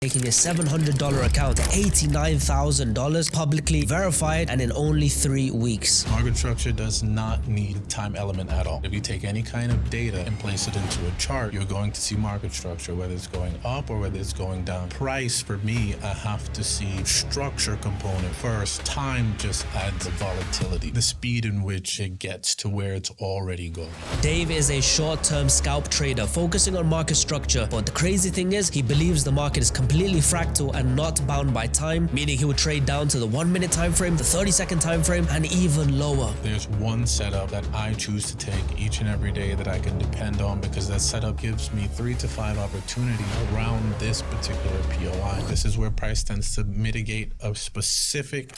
taking a $700 account to $89,000, publicly verified, and in only 3 weeks. Market structure does not need a time element at all. If you take any kind of data and place it into a chart, you're going to see market structure, whether it's going up or whether it's going down. Price, for me, I have to see structure component first. Time just adds the volatility, the speed in which it gets to where it's already going. Dave is a short-term scalp trader focusing on market structure, but the crazy thing is he believes the market is completely fractal and not bound by time, meaning he would trade down to the 1 minute time frame, the 30-second time frame, and even lower. There's one setup that I choose to take each and every day that I can depend on, because that setup gives me 3 to 5 opportunities around this particular POI. This is where price tends to mitigate a specific.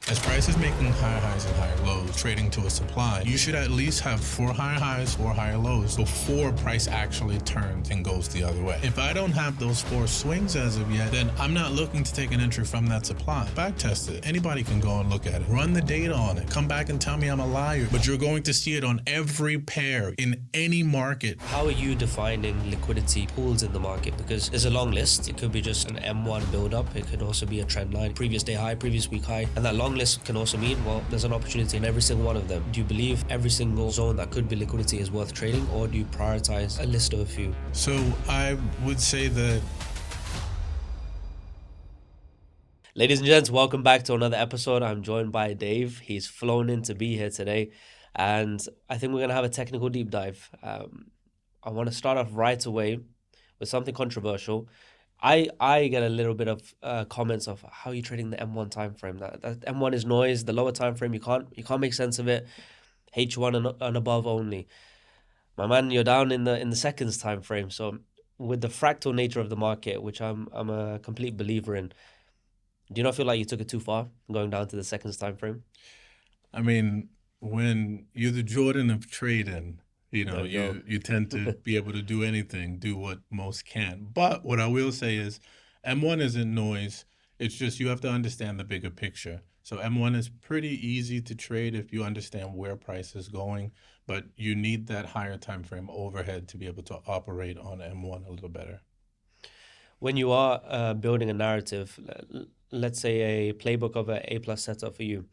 As price is making higher highs and higher lows, trading to a supply, you should at least have 4 higher highs, 4 higher lows before price actually turns and goes the other way. If I don't have those 4 swings as of yet, then I'm not looking to take an entry from that supply. Backtest it. Anybody can go and look at it. Run the data on it. Come back and tell me I'm a liar. But you're going to see it on every pair in any market. How are you defining liquidity pools in the market? Because there's a long list. It could be just an M1 build-up. It could also be a trend line, previous day high, previous week high. And that long list can also mean, well, there's an opportunity in every single one of them. Do you believe every single zone that could be liquidity is worth trading, or do you prioritize a list of a few? So I would say that. Ladies and gents, welcome back to another episode. I'm joined by Dave. He's flown in to be here today, and I think we're going to have a technical deep dive. I want to start off right away with something controversial. I get a little bit of comments of how you're trading the M1 time frame. That M1 is noise. The lower time frame, you can't make sense of it. H1 and above only. My man, you're down in the seconds time frame. So with the fractal nature of the market, which I'm a complete believer in, do you not feel like you took it too far going down to the seconds time frame? I mean, when you're the Jordan of trading, you tend to be able to do anything, do what most can. But what I will say is M1 isn't noise. It's just you have to understand the bigger picture. So M1 is pretty easy to trade if you understand where price is going, but you need that higher time frame overhead to be able to operate on M1 a little better. When you are building a narrative, let's say a playbook of an A+ setup for you,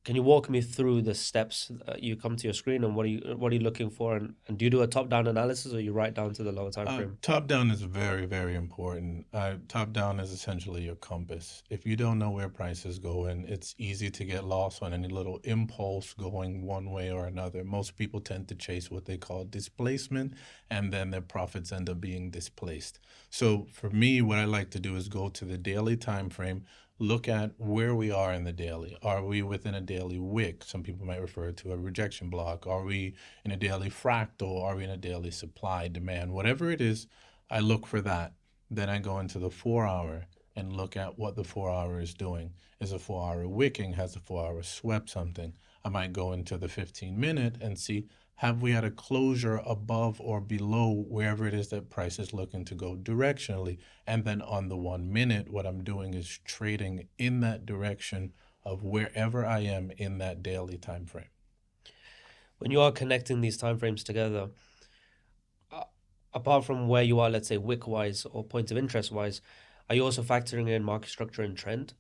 can you walk me through the steps you come to your screen, and what are you looking for, and do you do a top-down analysis, or you write down to the lower time frame? Top-down is very, very important. Top-down is essentially your compass. If you don't know where price is going, it's easy to get lost on any little impulse going one way or another. Most people tend to chase what they call displacement, and then their profits end up being displaced. So for me, what I like to do is go to the daily time frame, look at where we are in the daily. Are we within a daily wick? Some people might refer to a rejection block. Are we in a daily fractal? Are we in a daily supply, demand? Whatever it is, I look for that. Then I go into the 4-hour and look at what the 4-hour is doing. Is a 4-hour wicking? Has the 4-hour swept something? I might go into the 15-minute and see, have we had a closure above or below wherever it is that price is looking to go directionally? And then on the 1 minute, what I'm doing is trading in that direction of wherever I am in that daily time frame. When you are connecting these time frames together, apart from where you are, let's say wick-wise or point of interest-wise, are you also factoring in market structure and trend?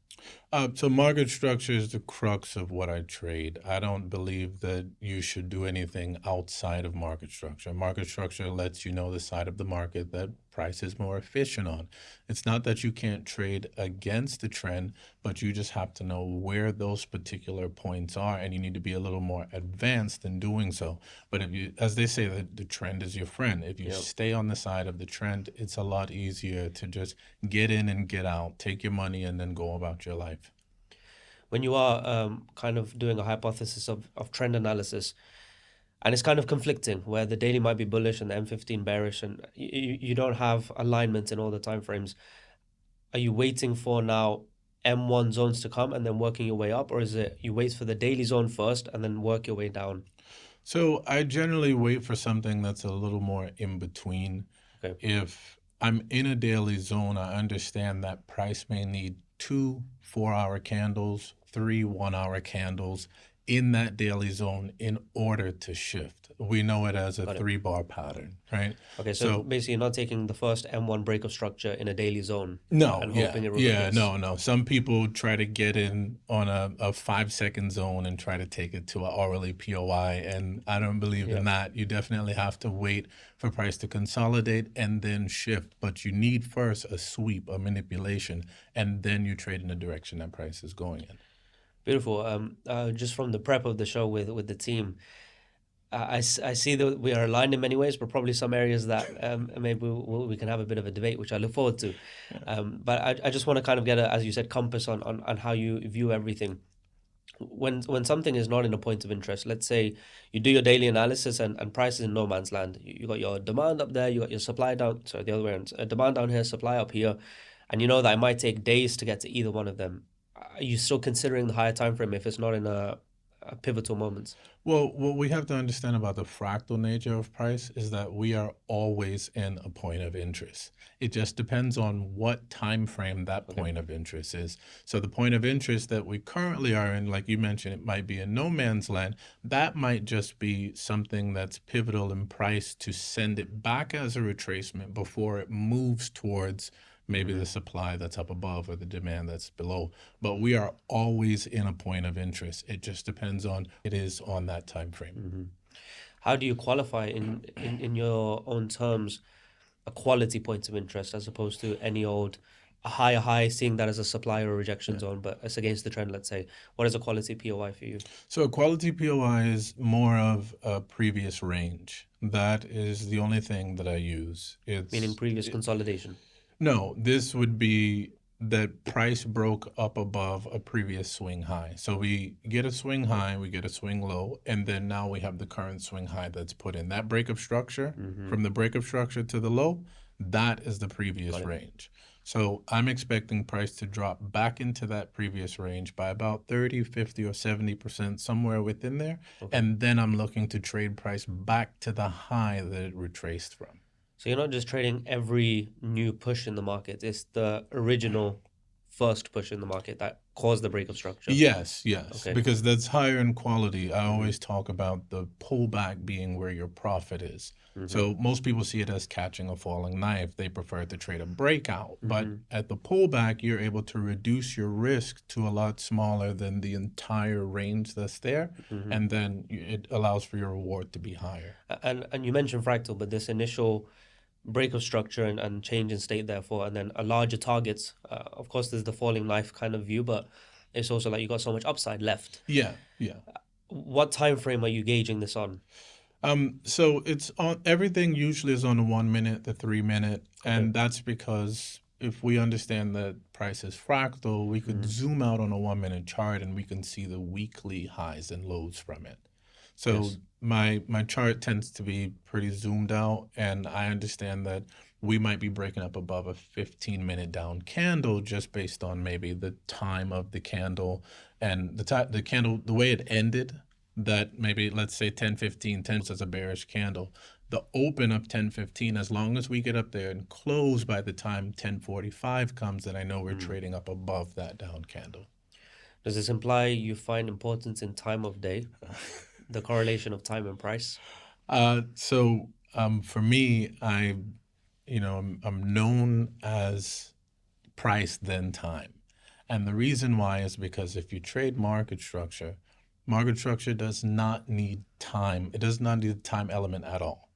So market structure is the crux of what I trade. I don't believe that you should do anything outside of market structure. Market structure lets you know the side of the market that price is more efficient on. It's not that you can't trade against the trend, but you just have to know where those particular points are, and you need to be a little more advanced in doing so. But if you, as they say, the trend is your friend. If you stay on the side of the trend, it's a lot easier to just get in and get out, take your money, and then go about your life. When you are kind of doing a hypothesis of trend analysis, and it's kind of conflicting, where the daily might be bullish and the M15 bearish, and you don't have alignment in all the time frames, are you waiting for now M1 zones to come and then working your way up, or is it you wait for the daily zone first and then work your way down? So I generally wait for something that's a little more in between. Okay. If I'm in a daily zone, I understand that price may need 2 4-hour candles, 3 1-hour candles in that daily zone in order to shift. We know it as a Got it. 3 bar pattern, right? Okay, so So basically, you're not taking the first M1 break of structure in a daily zone no, and yeah, hoping it yeah, replicates. no. Some people try to get in on a 5 second zone and try to take it to an hourly POI, and I don't believe Yeah. in that. You definitely have to wait for price to consolidate and then shift, but you need first a sweep, a manipulation, and then you trade in the direction that price is going in. Beautiful. Just from the prep of the show with the team, I see that we are aligned in many ways, but probably some areas that maybe we can have a bit of a debate, which I look forward to. But I just want to kind of get a, as you said, compass on how you view everything. When something is not in a point of interest, let's say you do your daily analysis and price is in no man's land. You got your demand up there, you got your supply down, sorry, the other way around, demand down here, supply up here, and you know that it might take days to get to either one of them. Are you still considering the higher time frame if it's not in a pivotal moment? Well, what we have to understand about the fractal nature of price is that we are always in a point of interest. It just depends on what time frame that Okay. point of interest is. So the point of interest that we currently are in, like you mentioned, it might be in no man's land. That might just be something that's pivotal in price to send it back as a retracement before it moves towards maybe the supply that's up above or the demand that's below. But we are always in a point of interest. It just depends on it is on that time frame. How do you qualify in your own terms a quality point of interest as opposed to any old a higher high, seeing that as a supply or rejection zone, but it's against the trend, let's say. What is a quality POI for you? So a quality POI is more of a previous range. That is the only thing that I use. Meaning previous consolidation. No, this would be that price broke up above a previous swing high. So we get a swing high, we get a swing low, and then now we have the current swing high that's put in. That breakup structure, from the breakup structure to the low, that is the previous Got it. range. So I'm expecting price to drop back into that previous range by about 30, 50, or 70%, somewhere within there. Okay. And then I'm looking to trade price back to the high that it retraced from. So you're not just trading every new push in the market, it's the original first push in the market that caused the breakup structure. Yes, Okay. because that's higher in quality. I always talk about the pullback being where your profit is. So most people see it as catching a falling knife. They prefer to trade a breakout. But at the pullback, you're able to reduce your risk to a lot smaller than the entire range that's there. And then it allows for your reward to be higher. And you mentioned fractal, but this initial break of structure and change in state, therefore, and then a larger targets. Of course, there's the falling knife kind of view, but it's also like you got so much upside left. Yeah. What time frame are you gauging this on? So it's on everything usually is on the 1 minute, the 3 minute, and that's because if we understand that price is fractal, we could zoom out on a 1 minute chart and we can see the weekly highs and lows from it. So Yes. my chart tends to be pretty zoomed out, and I understand that we might be breaking up above a 15-minute down candle just based on maybe the time of the candle and the candle, the way it ended, that maybe let's say 10:15, 10 as a bearish candle. The open up 10:15, as long as we get up there and close by the time 10:45 comes, then I know we're trading up above that down candle. Does this imply you find importance in time of day, the correlation of time and price? For me, I'm known as price then time. And the reason why is because if you trade market structure does not need time. It does not need the time element at all.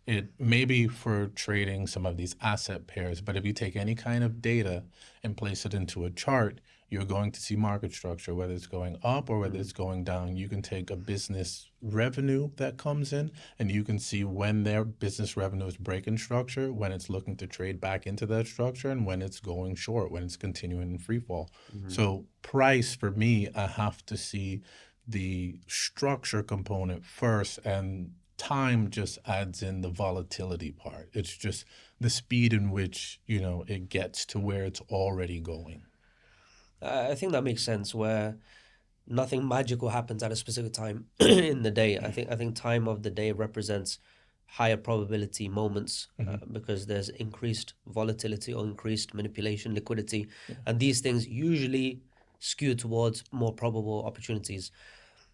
It may be for trading some of these asset pairs, but if you take any kind of data and place it into a chart, you're going to see market structure, whether it's going up or whether it's going down. You can take a business revenue that comes in, and you can see when their business revenue is breaking structure, when it's looking to trade back into that structure, and when it's going short, when it's continuing in free fall. So price, for me, I have to see the structure component first, and time just adds in the volatility part. It's just the speed in which, it gets to where it's already going. I think that makes sense where nothing magical happens at a specific time in the day. I think time of the day represents higher probability moments because there's increased volatility or increased manipulation, liquidity, and these things usually skew towards more probable opportunities.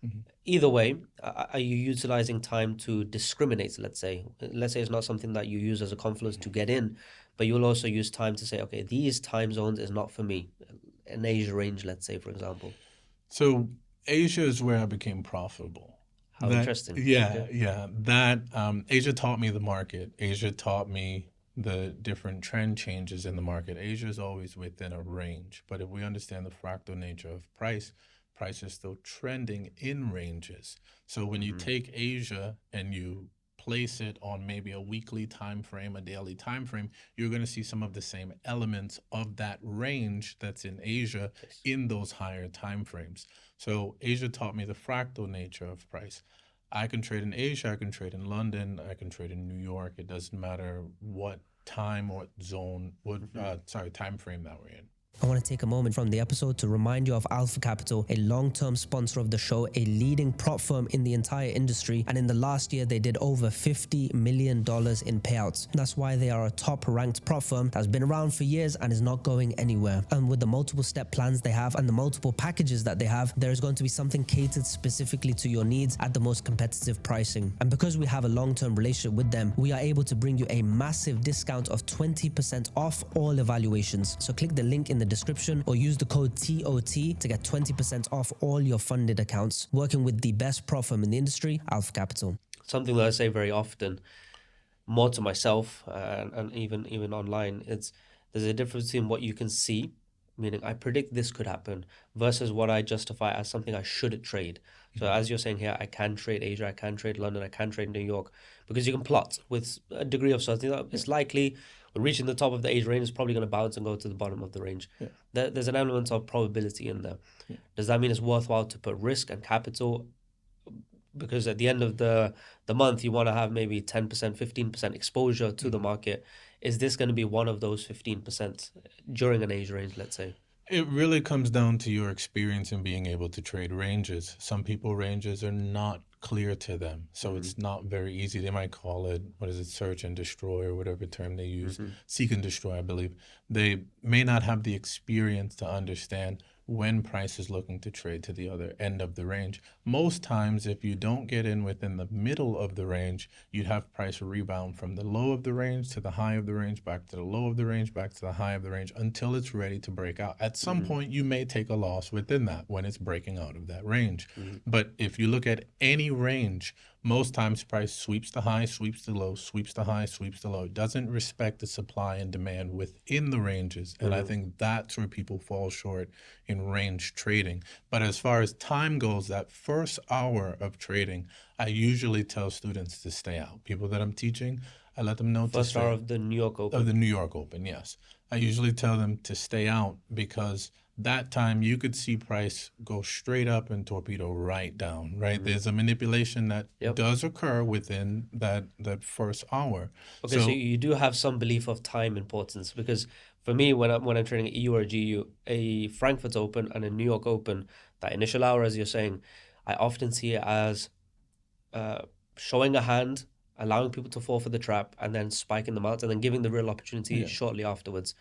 Mhm. Either way, are you utilizing time to discriminate? Let's say it's not something that you use as a confluence to get in, but you'll also use time to say, okay, these time zones is not for me. An Asia range, let's say, for example. So Asia is where I became profitable. How That interesting. yeah, Okay. yeah. That Asia taught me the market. Asia taught me the different trend changes in the market. Asia is always within a range, but if we understand the fractal nature of price, price is still trending in ranges. So when you Mm-hmm. take Asia and you place it on maybe a weekly time frame, a daily time frame, you're going to see some of the same elements of that range that's in Asia Yes. in those higher time frames. So Asia taught me the fractal nature of price. I can trade in Asia, I can trade in London, I can trade in New York. It doesn't matter what time or zone, what Mm-hmm. time frame that we're in. I want to take a moment from the episode to remind you of Alpha Capital, a long-term sponsor of the show, a leading prop firm in the entire industry, and in the last year they did over $50 million in payouts. That's why they are a top-ranked prop firm that's been around for years and is not going anywhere. And with the multiple step plans they have and the multiple packages that they have, there is going to be something catered specifically to your needs at the most competitive pricing. And because we have a long-term relationship with them, we are able to bring you a massive discount of 20% off all evaluations. So click the link in the description or use the code TOT to get 20% off all your funded accounts. Working with the best prop firm in the industry, Alpha Capital. Something that I say very often, more to myself and even online, there's a difference between what you can see, meaning I predict this could happen, versus what I justify as something I should trade. So as you're saying here, I can trade Asia, I can trade London, I can trade New York, because you can plot with a degree of certainty that it's likely we're reaching the top of the Asia range, is probably going to bounce and go to the bottom of the range. Yeah. There's an element of probability in there. Yeah. Does that mean it's worthwhile to put risk and capital? Because at the end of the month, you want to have maybe 10%, 15% exposure to the market. Is this going to be one of those 15% during an age range, let's say? It really comes down to your experience in being able to trade ranges. Some people, ranges are not clear to them, so it's not very easy. They might call it, what is it, search and destroy, or whatever term they use, seek and destroy, I believe. They may not have the experience to understand when price is looking to trade to the other end of the range. Most times, if you don't get in within the middle of the range, you'd have price rebound from the low of the range to the high of the range, back to the low of the range, back to the high of the range, until it's ready to break out. At some point, you may take a loss within that when it's breaking out of that range. But if you look at any range, most times price sweeps the high, sweeps the low, sweeps the high, sweeps the low. It doesn't respect the supply and demand within the ranges. And I think that's where people fall short in range trading. But as far as time goes, that first hour of trading, I usually tell students to stay out. People that I'm teaching, I let them know to First stay hour of the New York Open. of the New York Open, yes. I usually tell them to stay out because that time you could see price go straight up and torpedo right down, right? There's a manipulation that does occur within that first hour. Okay, so you do have some belief of time importance, because for me, when I'm trading an EU or a GU, a Frankfurt Open and a New York Open, that initial hour, as you're saying, I often see it as showing a hand, allowing people to fall for the trap, and then spiking them out, and then giving the real opportunity shortly afterwards.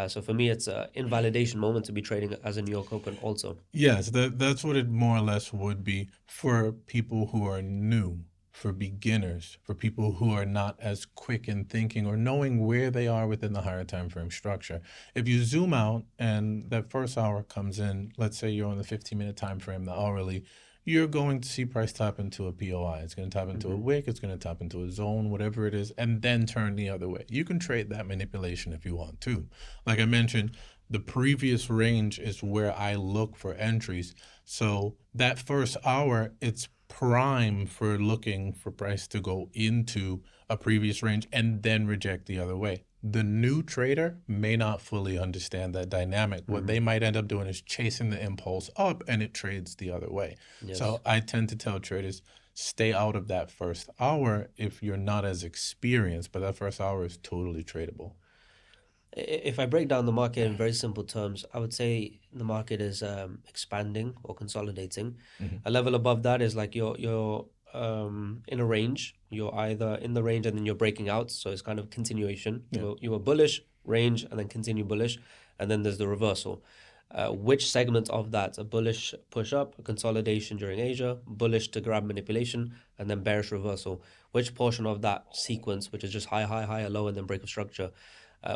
So for me, it's an invalidation moment to be trading as a New York Open also. Yes, that's what it more or less would be for people who are new, for beginners, for people who are not as quick in thinking or knowing where they are within the higher time frame structure. If you zoom out and that first hour comes in, let's say you're on the 15-minute time frame, the hourly, you're going to see price tap into a POI. It's going to tap into a wick, it's going to tap into a zone, whatever it is, and then turn the other way. You can trade that manipulation if you want to. Like I mentioned, the previous range is where I look for entries. So that first hour, it's prime for looking for price to go into a previous range and then reject the other way. The new trader may not fully understand that dynamic. What they might end up doing is chasing the impulse up and it trades the other way. Yes. So I tend to tell traders, stay out of that first hour if you're not as experienced, but that first hour is totally tradable. If I break down the market in very simple terms, I would say the market is expanding or consolidating. A level above that is like you're in a range. You're either in the range and then you're breaking out, so it's kind of continuation. You were bullish, range, and then continue bullish, and then there's the reversal. which segment of that, a bullish push up, a consolidation during Asia, bullish to grab manipulation, and then bearish reversal, which portion of that sequence, which is just high, high, high, low, and then break of structure,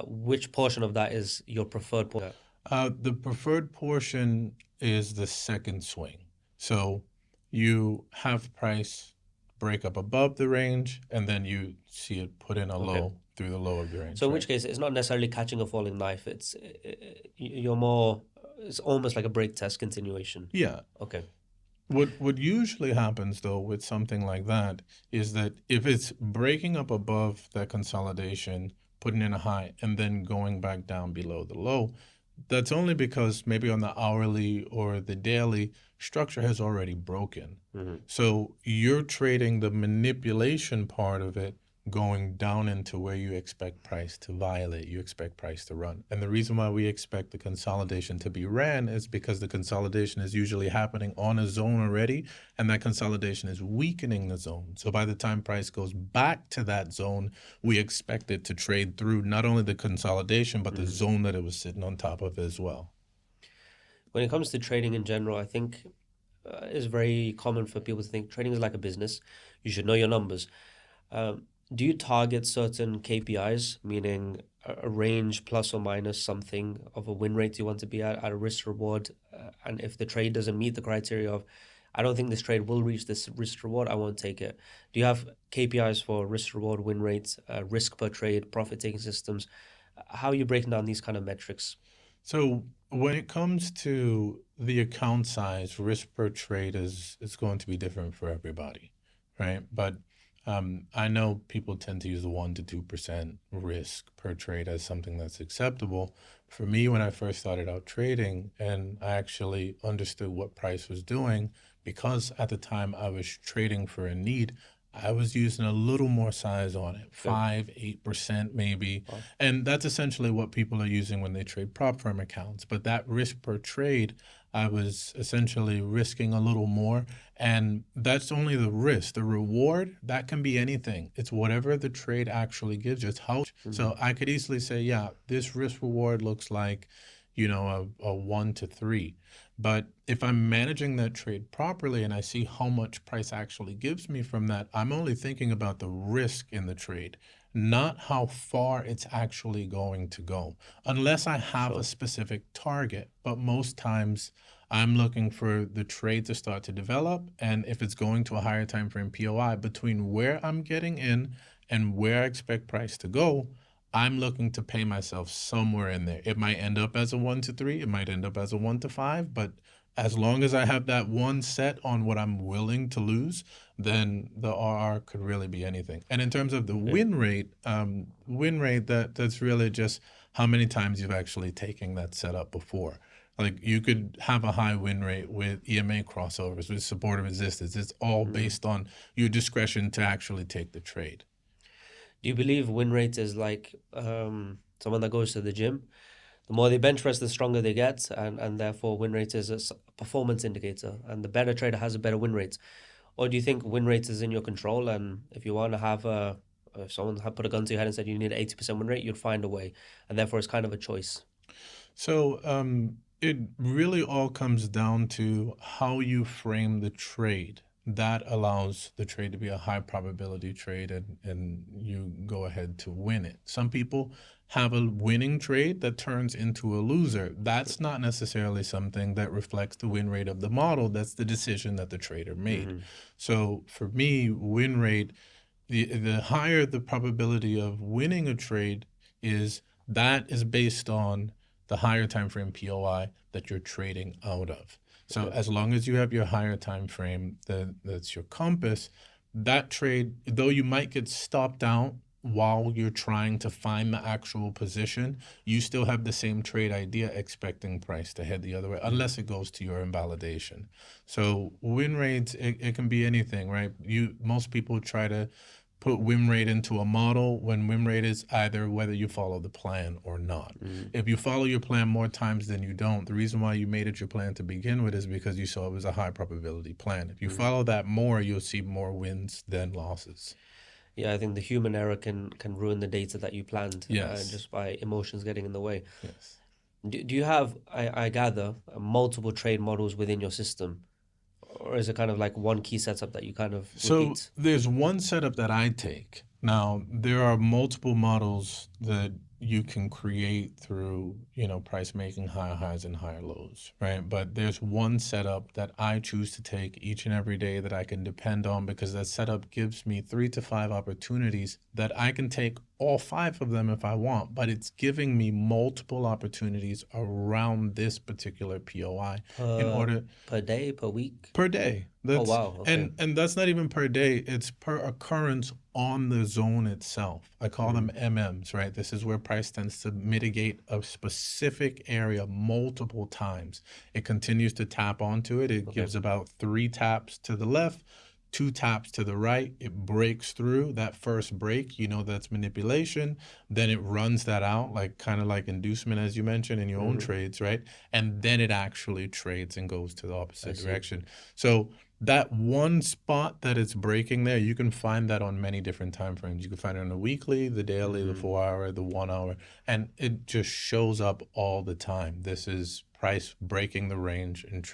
which portion of that is your preferred portion? The preferred portion is the second swing. So you have price break up above the range, and then you see it put in a low through the low of the range. So in which case, it's not necessarily catching a falling knife. You're more. It's almost like a break test continuation. Yeah. Okay. What usually happens though with something like that is that if it's breaking up above that consolidation, putting in a high, and then going back down below the low, that's only because maybe on the hourly or the daily structure has already broken. So you're trading the manipulation part of it going down into where you expect price to violate, you expect price to run. And the reason why we expect the consolidation to be ran is because the consolidation is usually happening on a zone already, and that consolidation is weakening the zone. So by the time price goes back to that zone, we expect it to trade through not only the consolidation, but the zone that it was sitting on top of as well. When it comes to trading in general, I think it's very common for people to think trading is like a business. You should know your numbers. Do you target certain KPIs, meaning a range plus or minus something of a win rate you want to be at a risk reward? And if the trade doesn't meet the criteria of, I don't think this trade will reach this risk reward, I won't take it. Do you have KPIs for risk reward, win rates, risk per trade, profit taking systems? How are you breaking down these kind of metrics? So when it comes to the account size, risk per trade is going to be different for everybody, right? But I know people tend to use the 1% to 2% risk per trade as something that's acceptable. For me, when I first started out trading and I actually understood what price was doing, because at the time I was trading for a need, I was using a little more size on it, 5-8% maybe. Wow. And that's essentially what people are using when they trade prop firm accounts. But that risk per trade, I was essentially risking a little more. And that's only the risk. The reward, that can be anything. It's whatever the trade actually gives you. It's how. So I could easily say, yeah, this risk reward looks like, a 1 to 3. But if I'm managing that trade properly and I see how much price actually gives me from that, I'm only thinking about the risk in the trade, not how far it's actually going to go, unless I have a specific target. But most times I'm looking for the trade to start to develop, and if it's going to a higher time frame POI, between where I'm getting in and where I expect price to go, I'm looking to pay myself somewhere in there. It might end up as a 1 to 3, it might end up as a 1 to 5, but as long as I have that one set on what I'm willing to lose, then the RR could really be anything. And in terms of the win rate, that's really just how many times you've actually taken that setup before. Like you could have a high win rate with EMA crossovers, with support and resistance. It's all based on your discretion to actually take the trade. Do you believe win rate is like someone that goes to the gym? The more they bench press, the stronger they get, and therefore win rate is a performance indicator, and the better trader has a better win rate. Or do you think win rate is in your control, and if you want to have if someone had put a gun to your head and said you need an 80% win rate, you'd find a way, and therefore it's kind of a choice? So it really all comes down to how you frame the trade. That allows the trade to be a high probability trade, and you go ahead to win it. Some people have a winning trade that turns into a loser. That's not necessarily something that reflects the win rate of the model. That's the decision that the trader made. So for me, win rate, the higher the probability of winning a trade is, that is based on the higher time frame POI that you're trading out of. So as long as you have your higher time frame, that's your compass, that trade, though you might get stopped out while you're trying to find the actual position, you still have the same trade idea, expecting price to head the other way, unless it goes to your invalidation. So win rates, it can be anything, right? Most people try to put win rate into a model when win rate is either whether you follow the plan or not. If you follow your plan more times than you don't, the reason why you made it your plan to begin with is because you saw it was a high probability plan. If you follow that more, you'll see more wins than losses. Yeah, I think the human error can ruin the data that you planned, Yes. just by emotions getting in the way. Yes. Do you have, I gather, multiple trade models within your system? Or is it kind of like one key setup that you kind of So repeat? there's one setup that I take. Now, there are multiple models that you can create through, price making higher highs and higher lows, right? But there's one setup that I choose to take each and every day that I can depend on because that setup gives me 3 to 5 opportunities that I can take all 5 of them if I want, but it's giving me multiple opportunities around this particular POI in Per order per day, per week? per day. Oh That's wow, okay. and that's not even per day. It's per occurrence on the zone itself. I call them Mm, MMs, right? This is where price tends to mitigate a specific area multiple times. It continues to tap onto it. It okay. gives about 3 taps to the left, 2 taps to the right. It breaks through that first break. That's manipulation. Then it runs that out, like kind of like inducement, as you mentioned in your own Hmm. trades, right? And then it actually trades and goes to the I opposite see. direction. So that one spot that it's breaking there, you can find that on many different time frames. You can find it on the weekly, the daily, the Mm, 4 hour, the 1 hour, and it just shows up all the time. This is price breaking the range and